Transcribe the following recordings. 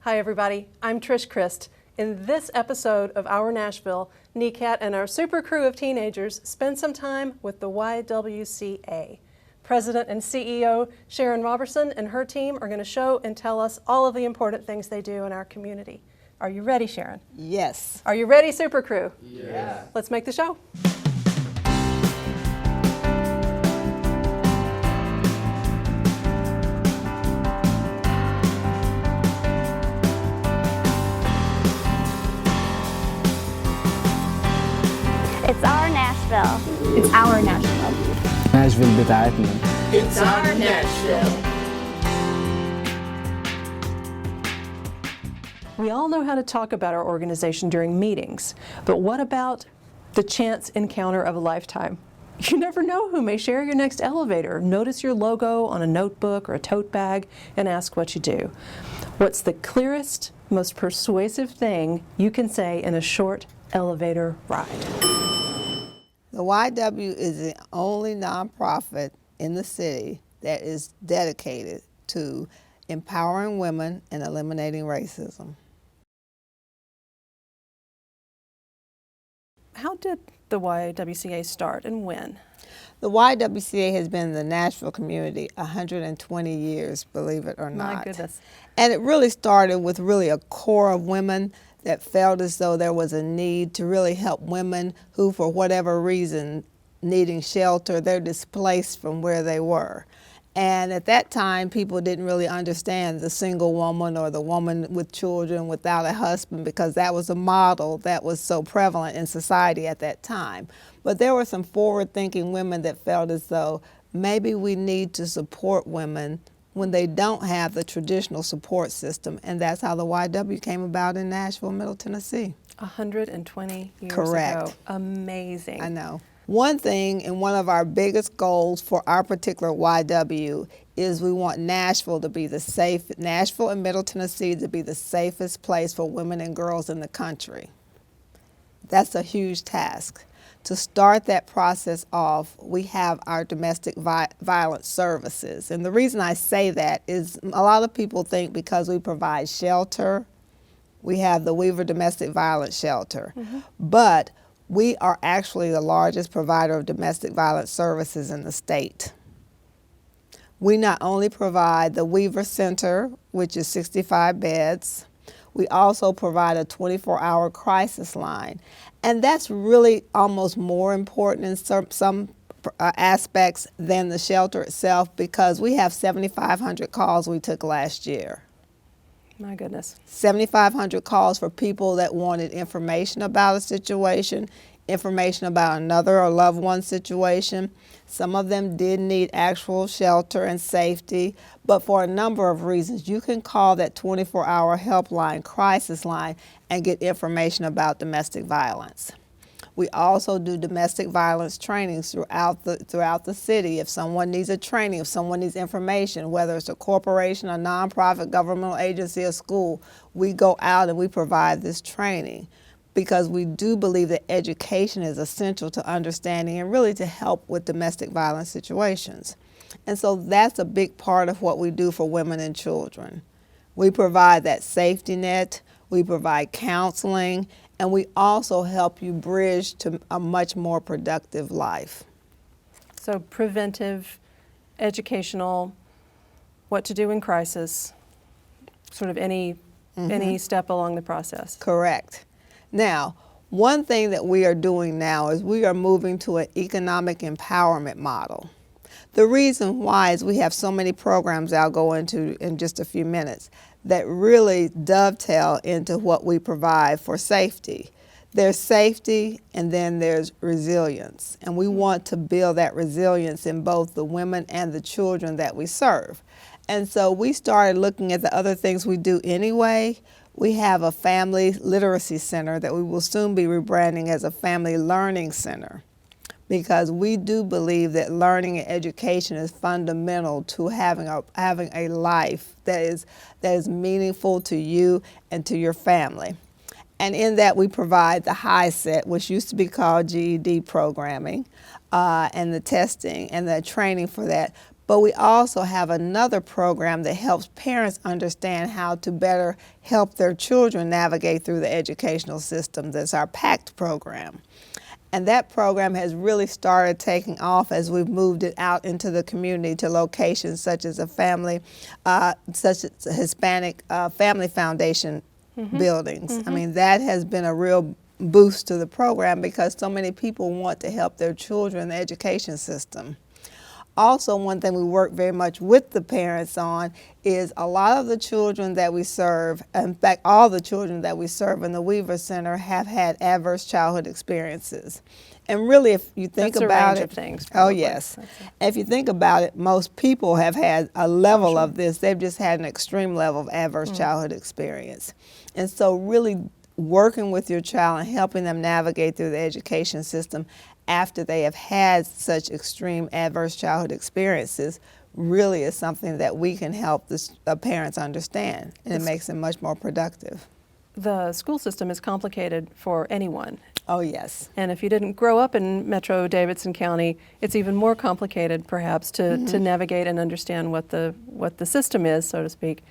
Hi everybody, I'm Trish Christ. In this episode of Our Nashville, NECAT and our super crew of teenagers spend some time with the YWCA. President and CEO Sharon Robertson and her team are going to show and tell us all of the important things they do in our community. Are you ready, Sharon? Yes. Are you ready, super crew? Yes. Let's make the show. It's our Nashville. It's our Nashville. ناشفيل بتاعتنا. It's our Nashville. We all know how to talk about our organization during meetings, but what about the chance encounter of a lifetime? You never know who may share your next elevator, notice your logo on a notebook or a tote bag, and ask what you do. What's the clearest, most persuasive thing you can say in a short elevator ride? The YW is the only nonprofit in the city that is dedicated to empowering women and eliminating racism. How did the YWCA start and when? The YWCA has been in the Nashville community 120 years, believe it or not. My goodness. And it really started with really a core of women that felt as though there was a need to really help women who, for whatever reason, needing shelter, they're displaced from where they were. And at that time, people didn't really understand the single woman or the woman with children without a husband, because that was a model that was so prevalent in society at that time. But there were some forward-thinking women that felt as though maybe we need to support women when they don't have the traditional support system, and that's how the YW came about in Nashville, Middle Tennessee. 120 years Correct. ago. Amazing. I know. One thing and one of our biggest goals for our particular YW is we want Nashville to be Nashville and Middle Tennessee to be the safest place for women and girls in the country. That's a huge task. To start that process off, we have our domestic violence services. And the reason I say that is a lot of people think because we provide shelter, we have the Weaver Domestic Violence Shelter. Mm-hmm. But we are actually the largest provider of domestic violence services in the state. We not only provide the Weaver Center, which is 65 beds, we also provide a 24-hour crisis line. And that's really almost more important in some aspects than the shelter itself, because we have 7,500 calls we took last year. My goodness. 7,500 calls for people that wanted information about a situation, information about another or loved one situation. Some of them did need actual shelter and safety, but for a number of reasons, you can call that 24-hour helpline, crisis line, and get information about domestic violence. We also do domestic violence trainings throughout the city. If someone needs a training, if someone needs information, whether it's a corporation, a nonprofit, governmental agency, or school, we go out and we provide this training, because we do believe that education is essential to understanding and really to help with domestic violence situations. And so that's a big part of what we do for women and children. We provide that safety net, we provide counseling, and we also help you bridge to a much more productive life. So preventive, educational, what to do in crisis, sort of any step along the process. Correct. Now, one thing that we are doing now is we are moving to an economic empowerment model. The reason why is we have so many programs I'll go into in just a few minutes that really dovetail into what we provide for safety. There's safety and then there's resilience. And we want to build that resilience in both the women and the children that we serve. And so we started looking at the other things we do anyway. We have a family literacy center that we will soon be rebranding as a family learning center, because we do believe that learning and education is fundamental to having a life that is meaningful to you and to your family. And in that, we provide the high set, which used to be called GED programming, and the testing and the training for that. But we also have another program that helps parents understand how to better help their children navigate through the educational system. That's our PACT program. And that program has really started taking off as we've moved it out into the community to locations such as such as Hispanic Family Foundation buildings. I mean, that has been a real boost to the program because so many people want to help their children in the education system. Also, one thing we work very much with the parents on is a lot of the children that we serve, in fact, all the children that we serve in the Weaver Center have had adverse childhood experiences. And really, if you think That's about a range it, of things, oh probably. yes, if you think about it, most people have had a level of this. They've just had an extreme level of adverse childhood experience. And so really working with your child and helping them navigate through the education system after they have had such extreme adverse childhood experiences really is something that we can help the parents understand, and it makes them much more productive. The school system is complicated for anyone. Oh yes. And if you didn't grow up in Metro Davidson County, it's even more complicated perhaps to navigate and understand what the system is, so to speak.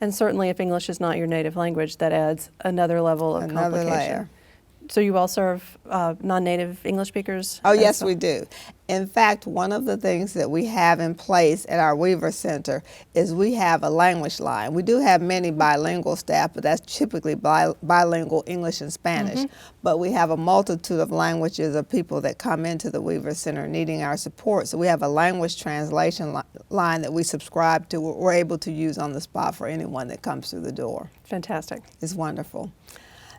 And certainly if English is not your native language, that adds another level of Another complication. layer. So you all serve non-native English speakers? Oh yes, we do. In fact, one of the things that we have in place at our Weaver Center is we have a language line. We do have many bilingual staff, but that's typically bilingual English and Spanish. But we have a multitude of languages of people that come into the Weaver Center needing our support. So we have a language translation line that we subscribe to, we're able to use on the spot for anyone that comes through the door. Fantastic. It's wonderful.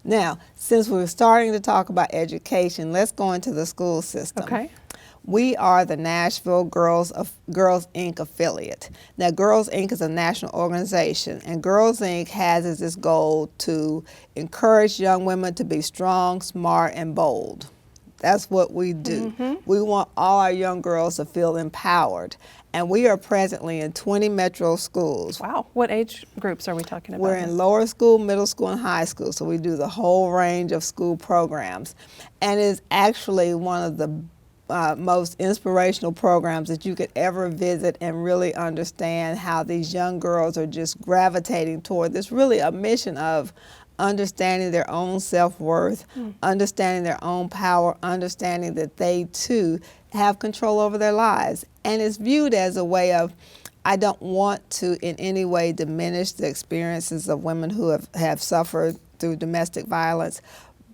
Now, since we're starting to talk about education, let's go into the school system. Okay. We are the Nashville Girls Inc. affiliate. Now, Girls Inc. is a national organization, and Girls Inc. has as its goal to encourage young women to be strong, smart, and bold. That's what we do. We want all our young girls to feel empowered. And we are presently in 20 metro schools. Wow. What age groups are we talking about? We're in lower school, middle school, and high school. So we do the whole range of school programs. And it's actually one of the most inspirational programs that you could ever visit and really understand how these young girls are just gravitating toward this really a mission of understanding their own self-worth, understanding their own power, understanding that they too have control over their lives. And it's viewed as a way of, I don't want to in any way diminish the experiences of women who have suffered through domestic violence,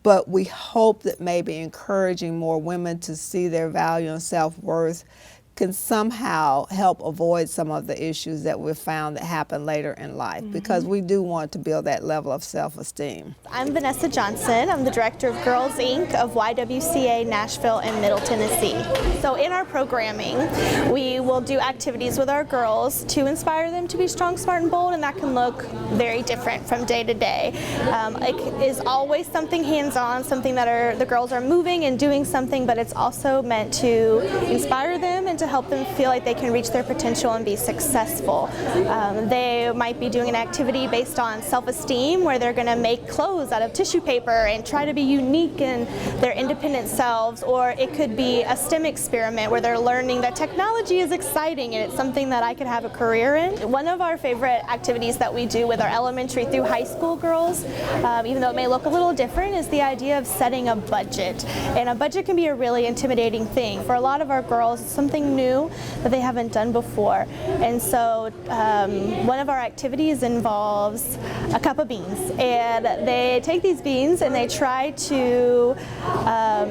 but we hope that maybe encouraging more women to see their value and self-worth can somehow help avoid some of the issues that we've found that happen later in life, because we do want to build that level of self-esteem. I'm Vanessa Johnson. I'm the director of Girls Inc. of YWCA Nashville and Middle Tennessee. So in our programming, we will do activities with our girls to inspire them to be strong, smart, and bold, and that can look very different from day to day. It is always something hands-on, something that the girls are moving and doing something, but it's also meant to inspire them and to help them feel like they can reach their potential and be successful. They might be doing an activity based on self-esteem where they're going to make clothes out of tissue paper and try to be unique in their independent selves, or it could be a STEM experiment where they're learning that technology is exciting and it's something that I could have a career in. One of our favorite activities that we do with our elementary through high school girls, even though it may look a little different, is the idea of setting a budget. And a budget can be a really intimidating thing. For a lot of our girls, it's something new that they haven't done before. And so one of our activities involves a cup of beans. And they take these beans and they try to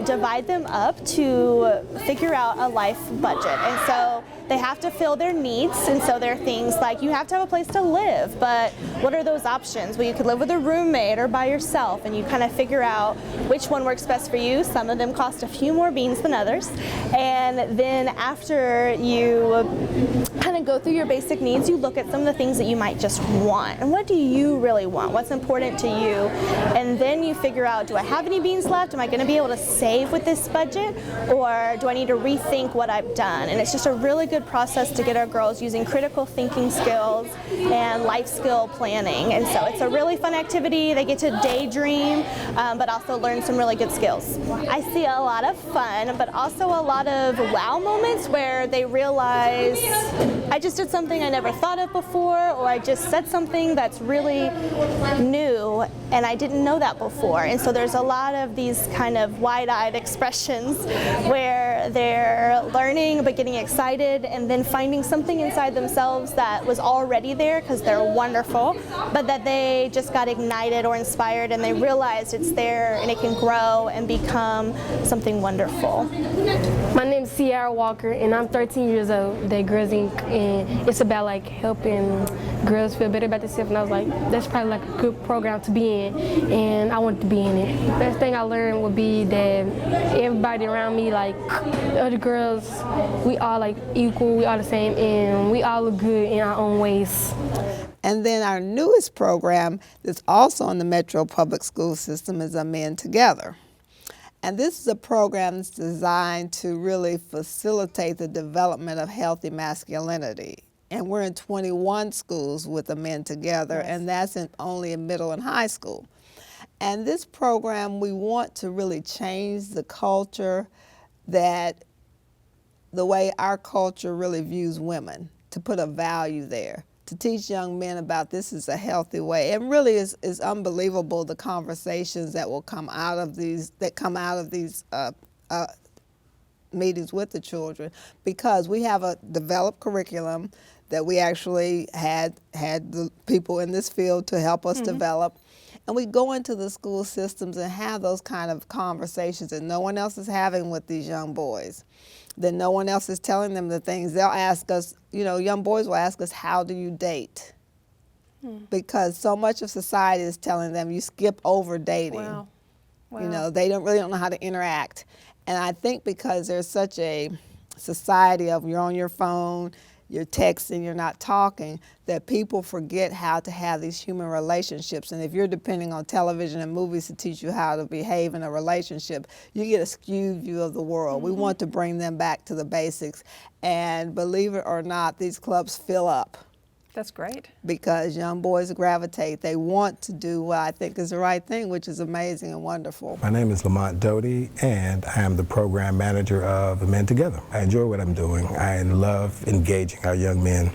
divide them up to figure out a life budget. And so they have to fill their needs, and so there are things like you have to have a place to live, but what are those options? Well, you could live with a roommate or by yourself, and you kind of figure out which one works best for you. Some of them cost a few more beans than others, and then after you kind of go through your basic needs, you look at some of the things that you might just want, and what do you really want? What's important to you? And then you figure out, do I have any beans left? Am I going to be able to save with this budget, or do I need to rethink what I've done? And it's just a really good process to get our girls using critical thinking skills and life skill planning. And so it's a really fun activity. They get to daydream, but also learn some really good skills. I see a lot of fun, but also a lot of wow moments where they realize I just did something I never thought of before, or I just said something that's really new and I didn't know that before. And so there's a lot of these kind of wide-eyed expressions where they're learning but getting excited and then finding something inside themselves that was already there because they're wonderful, but that they just got ignited or inspired and they realized it's there and it can grow and become something wonderful. My name's Sierra Walker and I'm 13 years old at Girls Inc. and it's about like helping girls feel better about themselves, and I was like, that's probably like a good program to be in, and I wanted to be in it. The best thing I learned would be that everybody around me, like other girls, we all like equal, we all the same, and we all look good in our own ways. And then our newest program that's also in the Metro Public School System is Men Together. And this is a program that's designed to really facilitate the development of healthy masculinity. And we're in 21 schools with the Men Together, and that's only in middle and high school. And this program, we want to really change the culture, that the way our culture really views women, to put a value there, to teach young men about this is a healthy way. It really is unbelievable, the conversations that will come out of these, meetings with the children, because we have a developed curriculum that we actually had the people in this field to help us develop. And we go into the school systems and have those kind of conversations that no one else is having with these young boys. That no one else is telling them the things. They'll ask us, you know, young boys will ask us, how do you date? Because so much of society is telling them you skip over dating. Wow. Wow. You know, they don't know how to interact. And I think because there's such a society of you're on your phone, you're texting, you're not talking, that people forget how to have these human relationships. And if you're depending on television and movies to teach you how to behave in a relationship, you get a skewed view of the world. We want to bring them back to the basics. And believe it or not, these clubs fill up. That's great. Because young boys gravitate. They want to do what I think is the right thing, which is amazing and wonderful. My name is Lamont Doty, and I am the program manager of Men Together. I enjoy what I'm doing. I love engaging our young men.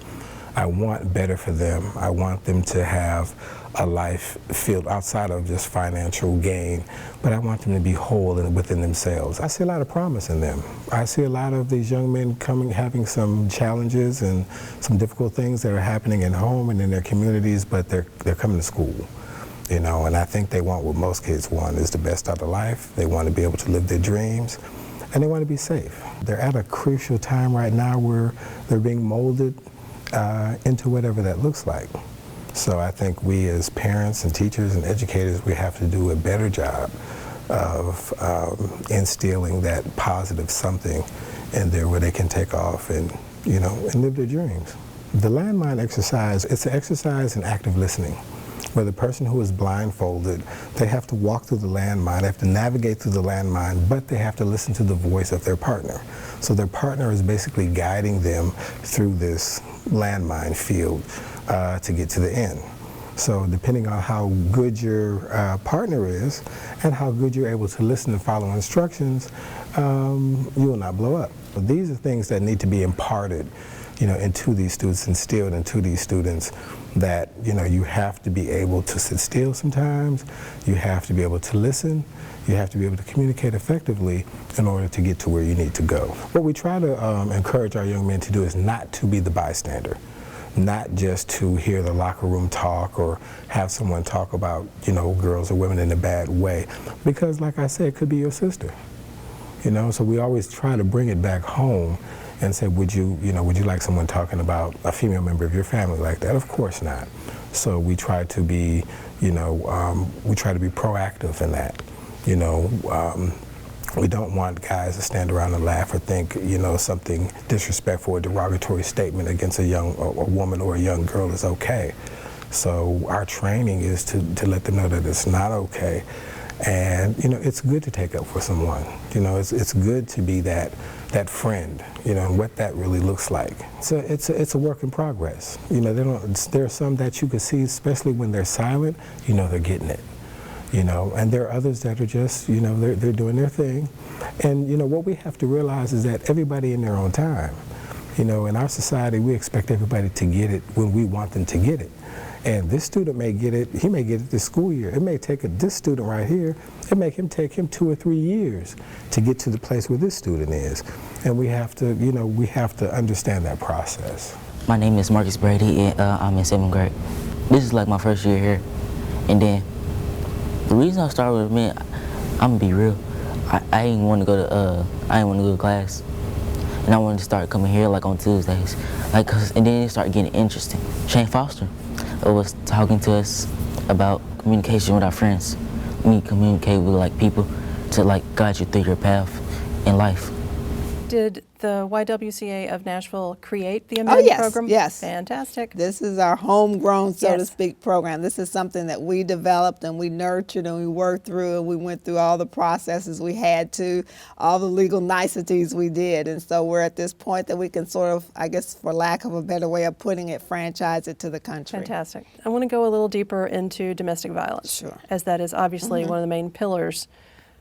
I want better for them. I want them to have a life filled outside of just financial gain, but I want them to be whole and within themselves. I see a lot of promise in them. I see a lot of these young men having some challenges and some difficult things that are happening at home and in their communities, but they're coming to school. You know, and I think they want what most kids want, is the best out of life. They want to be able to live their dreams, and they want to be safe. They're at a crucial time right now where they're being molded into whatever that looks like. So I think we as parents and teachers and educators, we have to do a better job of instilling that positive something in there where they can take off and, you know, and live their dreams. The landmine exercise, it's an exercise in active listening, where the person who is blindfolded, they have to walk through the landmine, they have to navigate through the landmine, but they have to listen to the voice of their partner. So their partner is basically guiding them through this landmine field to get to the end. So depending on how good your partner is and how good you're able to listen and follow instructions, you will not blow up. But these are things that need to be imparted, you know, into these students, instilled into these students, that, you know, you have to be able to sit still sometimes, you have to be able to listen, you have to be able to communicate effectively in order to get to where you need to go. What we try to encourage our young men to do is not to be the bystander, not just to hear the locker room talk or have someone talk about, you know, girls or women in a bad way, because like I said, it could be your sister, you know, so we always try to bring it back home and say, would you like someone talking about a female member of your family like that? Of course not. So we try to be, you know, we try to be proactive in that. You know, we don't want guys to stand around and laugh or think, you know, something disrespectful or derogatory statement against a woman or a young girl is okay. So our training is to let them know that it's not okay. And, you know, it's good to take up for someone. You know, it's good to be that friend, you know, and what that really looks like. So it's a work in progress. You know, there are some that you can see, especially when they're silent, you know, they're getting it. You know, and there are others that are just, you know, they're doing their thing. And, you know, what we have to realize is that everybody in their own time. You know, in our society, we expect everybody to get it when we want them to get it. And this student may get it, he may get it this school year. It may take this student right here, it may take him 2 or 3 years to get to the place where this student is. And we have to, you know, we have to understand that process. My name is Marcus Brady, and I'm in 7th grade. This is like my first year here. And then the reason I started with men, I'm gonna be real. I didn't want to go to class, and I wanted to start coming here like on Tuesdays, and then it started getting interesting. Shane Foster was talking to us about communication with our friends. We need to communicate with like people to like guide you through your path in life. Did the YWCA of Nashville create the Amend program? Yes. Fantastic. This is our homegrown, so to Yes. speak, program. This is something that we developed and we nurtured and we worked through, and we went through all the processes we had to, all the legal niceties we did. And so we're at this point that we can sort of, I guess for lack of a better way of putting it, franchise it to the country. Fantastic. I want to go a little deeper into domestic violence, Sure. as that is obviously one of the main pillars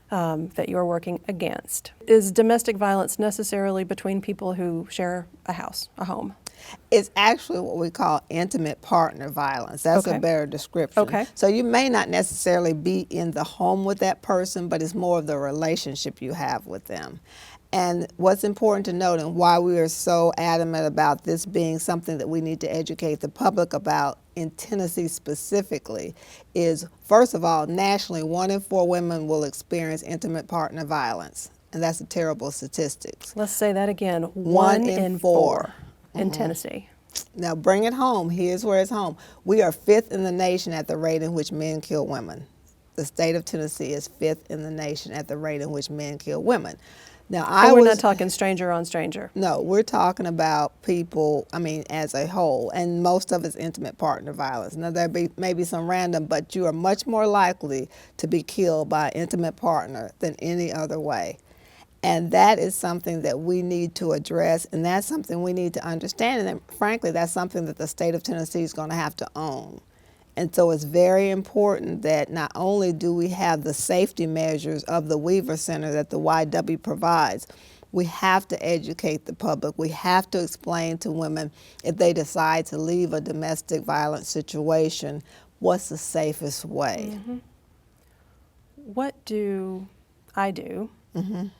that you're working against. Is domestic violence necessarily between people who share a house, a home? It's actually what we call intimate partner violence. That's Okay. a better description. Okay. So you may not necessarily be in the home with that person, but it's more of the relationship you have with them. And what's important to note, and why we are so adamant about this being something that we need to educate the public about in Tennessee specifically, is first of all, nationally, 1 in 4 women will experience intimate partner violence. And that's a terrible statistic. Let's say that again. 1 in 4 in Tennessee. Now bring it home. Here's where it's home. We are 5th in the nation at the rate in which men kill women. The state of Tennessee is 5th in the nation at the rate in which men kill women. Now, We're not talking stranger on stranger. No, we're talking about people, I mean, as a whole, and most of it's intimate partner violence. Now, there may be some random, but you are much more likely to be killed by an intimate partner than any other way. And that is something that we need to address, and that's something we need to understand. And frankly, that's something that the state of Tennessee is going to have to own. And so it's very important that not only do we have the safety measures of the Weaver Center that the YW provides, we have to educate the public. We have to explain to women, if they decide to leave a domestic violence situation, what's the safest way. What do I do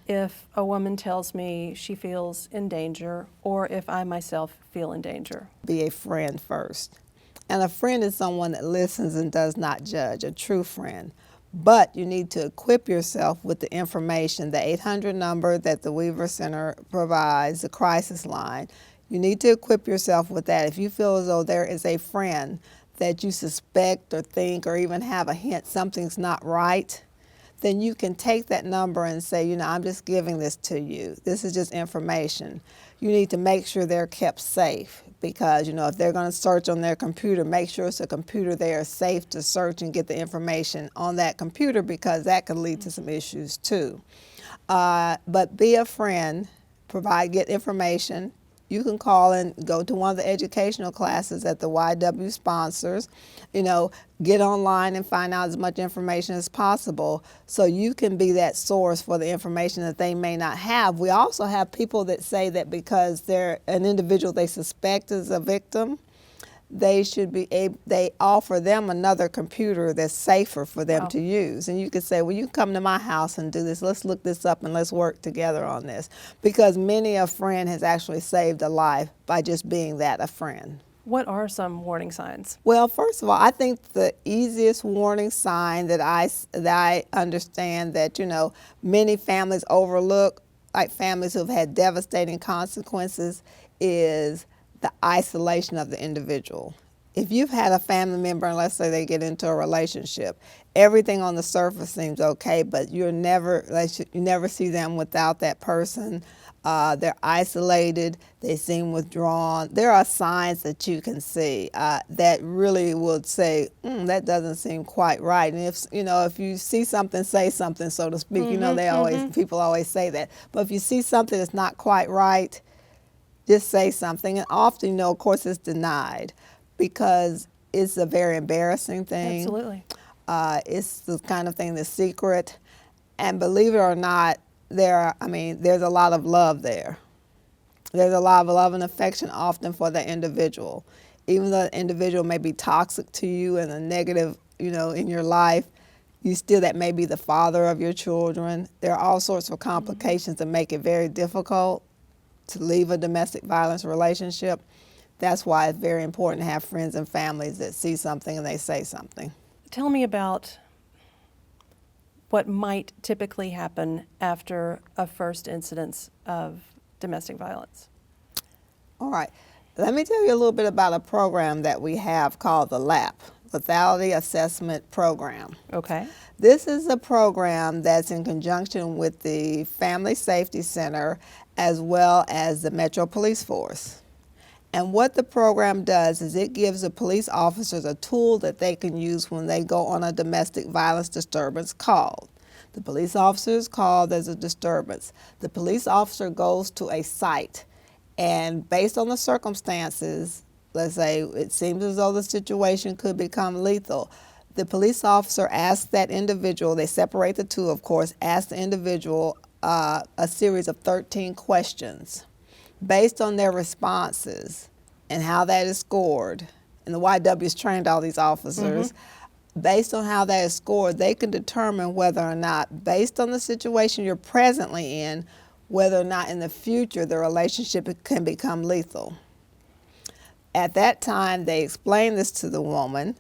if a woman tells me she feels in danger, or if I myself feel in danger? Be a friend first. And a friend is someone that listens and does not judge, a true friend. But you need to equip yourself with the information, the 800 number that the Weaver Center provides, the crisis line. You need to equip yourself with that. If you feel as though there is a friend that you suspect or think or even have a hint something's not right, then you can take that number and say, you know, I'm just giving this to you. This is just information. You need to make sure they're kept safe, because, you know, if they're going to search on their computer, make sure it's a computer they are safe to search and get the information on that computer, because that could lead to some issues too. But be a friend, get information. You can call and go to one of the educational classes that the YW sponsors. You know, get online and find out as much information as possible so you can be that source for the information that they may not have. We also have people that say that because they're an individual they suspect is a victim, they should be they offer them another computer that's safer for them to use. And you could say, well, you come to my house and do this. Let's look this up and let's work together on this. Because many a friend has actually saved a life by just being that, a friend. What are some warning signs? Well, first of all, I think the easiest warning sign that I understand that, you know, many families overlook, like families who've had devastating consequences, is the isolation of the individual. If you've had a family member, and let's say they get into a relationship, everything on the surface seems okay, but you never see them without that person. They're isolated, they seem withdrawn. There are signs that you can see that really would say, that doesn't seem quite right. And if you see something, say something, so to speak. You know, people always say that. But if you see something that's not quite right, just say something. And often, you know, of course, it's denied because it's a very embarrassing thing. Absolutely. It's the kind of thing that's secret. And believe it or not, there's a lot of love there. There's a lot of love and affection often for the individual. Even though the individual may be toxic to you and a negative, in your life, you still, that may be the father of your children. There are all sorts of complications that make it very difficult to leave a domestic violence relationship. That's why it's very important to have friends and families that see something and they say something. Tell me about what might typically happen after a first incidence of domestic violence. All right. Let me tell you a little bit about a program that we have called the LAP, Lethality Assessment Program. Okay. This is a program that's in conjunction with the Family Safety Center as well as the Metro Police Force. And what the program does is it gives the police officers a tool that they can use when they go on a domestic violence disturbance call. The police officer is called as a disturbance. The police officer goes to a site, and based on the circumstances, let's say it seems as though the situation could become lethal, the police officer asks that individual, they separate the two, of course, ask the individual a series of 13 questions. Based on their responses and how that is scored, and the YW has trained all these officers, based on how that is scored, they can determine whether or not, based on the situation you're presently in, whether or not in the future the relationship can become lethal. At that time, they explain this to the woman.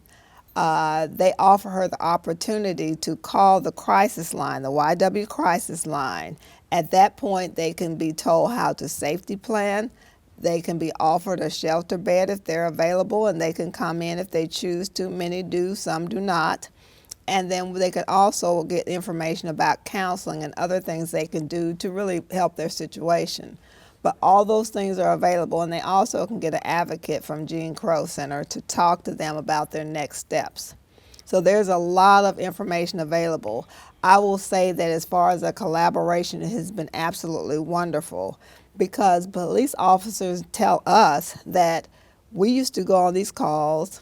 They offer her the opportunity to call the crisis line, the YW crisis line. At that point, they can be told how to safety plan. They can be offered a shelter bed if they're available, and they can come in if they choose to. Many do, some do not. And then they can also get information about counseling and other things they can do to really help their situation. But all those things are available, and they also can get an advocate from Gene Crow Center to talk to them about their next steps. So there's a lot of information available. I will say that as far as a collaboration, it has been absolutely wonderful, because police officers tell us that we used to go on these calls,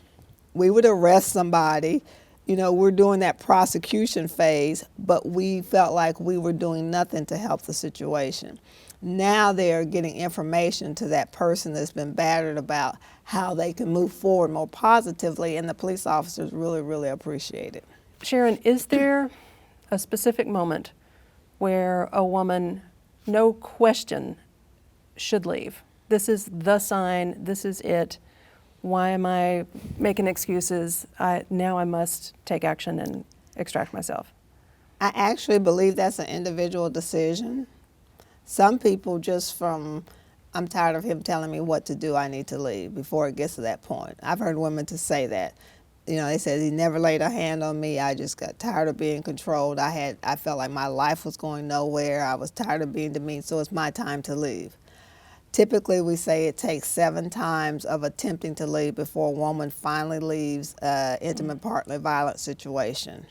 we would arrest somebody, we're doing that prosecution phase, but we felt like we were doing nothing to help the situation. Now they're getting information to that person that's been battered about how they can move forward more positively, and the police officers really, really appreciate it. Sharon, is there a specific moment where a woman, no question, should leave? This is the sign, this is it. Why am I making excuses? Now I must take action and extract myself. I actually believe that's an individual decision. Some people just from, I'm tired of him telling me what to do, I need to leave, before it gets to that point. I've heard women to say that. They said he never laid a hand on me. I just got tired of being controlled. I felt like my life was going nowhere. I was tired of being demeaned, so it's my time to leave. Typically, we say it takes 7 times of attempting to leave before a woman finally leaves an intimate partner violence situation.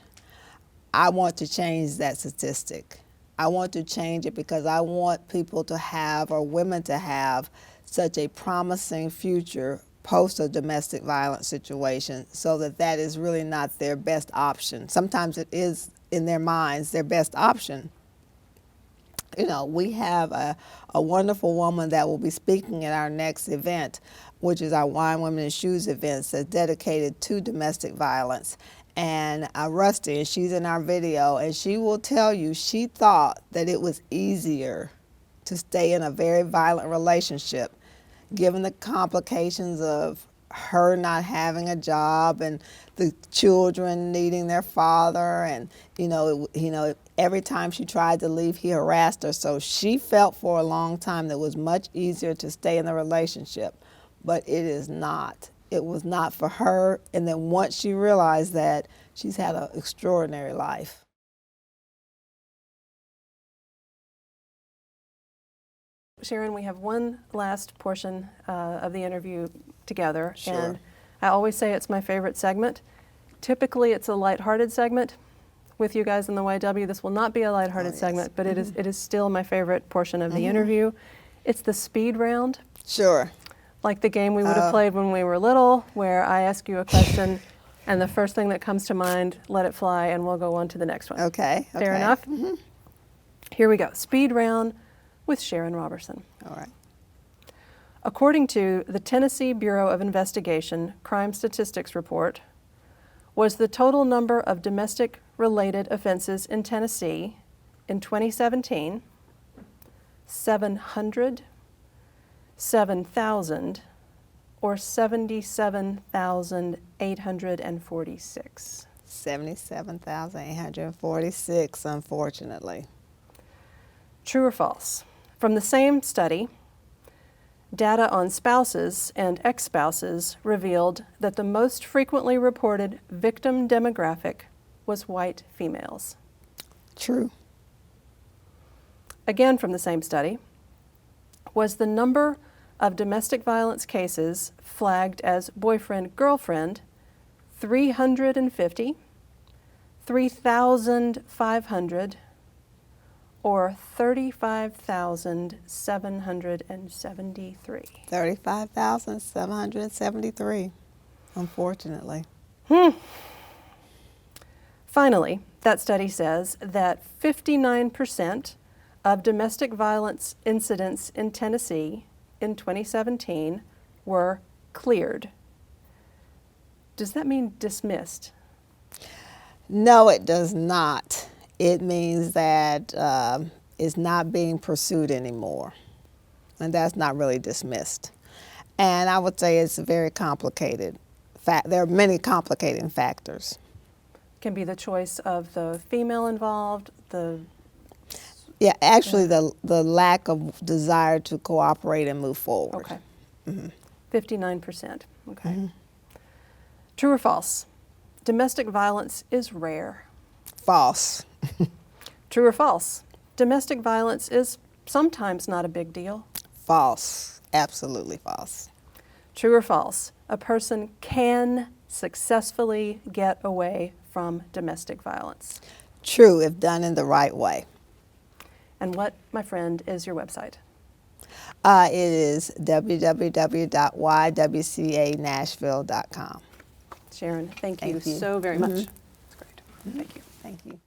I want to change that statistic. I want to change it because I want people to have, or women to have, such a promising future post a domestic violence situation, so that is really not their best option. Sometimes it is, in their minds, their best option. We have a wonderful woman that will be speaking at our next event, which is our Wine, Women, and Shoes event that's dedicated to domestic violence. And Rusty, and she's in our video, and she will tell you she thought that it was easier to stay in a very violent relationship, given the complications of her not having a job and the children needing their father, and every time she tried to leave, he harassed her. So she felt for a long time that it was much easier to stay in the relationship, but it is not. It was not for her. And then once she realized that, she's had an extraordinary life. Sharon, we have one last portion of the interview together. Sure. And I always say it's my favorite segment. Typically, it's a lighthearted segment with you guys in the YW. This will not be a lighthearted segment, but it is still my favorite portion of the interview. It's the speed round. Sure. Like the game we would have played when we were little, where I ask you a question, and the first thing that comes to mind, let it fly, and we'll go on to the next one. Okay. Fair enough? Here we go. Speed round with Sharon Robertson. All right. According to the Tennessee Bureau of Investigation Crime Statistics Report, was the total number of domestic-related offenses in Tennessee in 2017 700, 7,000, or 77,846? 77,846, unfortunately. True or false? From the same study, data on spouses and ex-spouses revealed that the most frequently reported victim demographic was white females. True. Again from the same study, was the number of domestic violence cases flagged as boyfriend-girlfriend 350, 3,500, or 35,773? 35,773, unfortunately. Finally, that study says that 59% of domestic violence incidents in Tennessee in 2017 were cleared. Does that mean dismissed? No, it does not. It means that it's not being pursued anymore. And that's not really dismissed. And I would say it's very complicated. There are many complicating factors. Can be the choice of the female involved, Yeah, actually the lack of desire to cooperate and move forward. Okay. 59%. Okay. True or false? Domestic violence is rare. False. True or false? Domestic violence is sometimes not a big deal. False. Absolutely false. True or false? A person can successfully get away from domestic violence. True, if done in the right way. And what, my friend, is your website? It is www.ywcanashville.com. Sharon, thank you Thank you. so very much. It's great. Thank you. Thank you.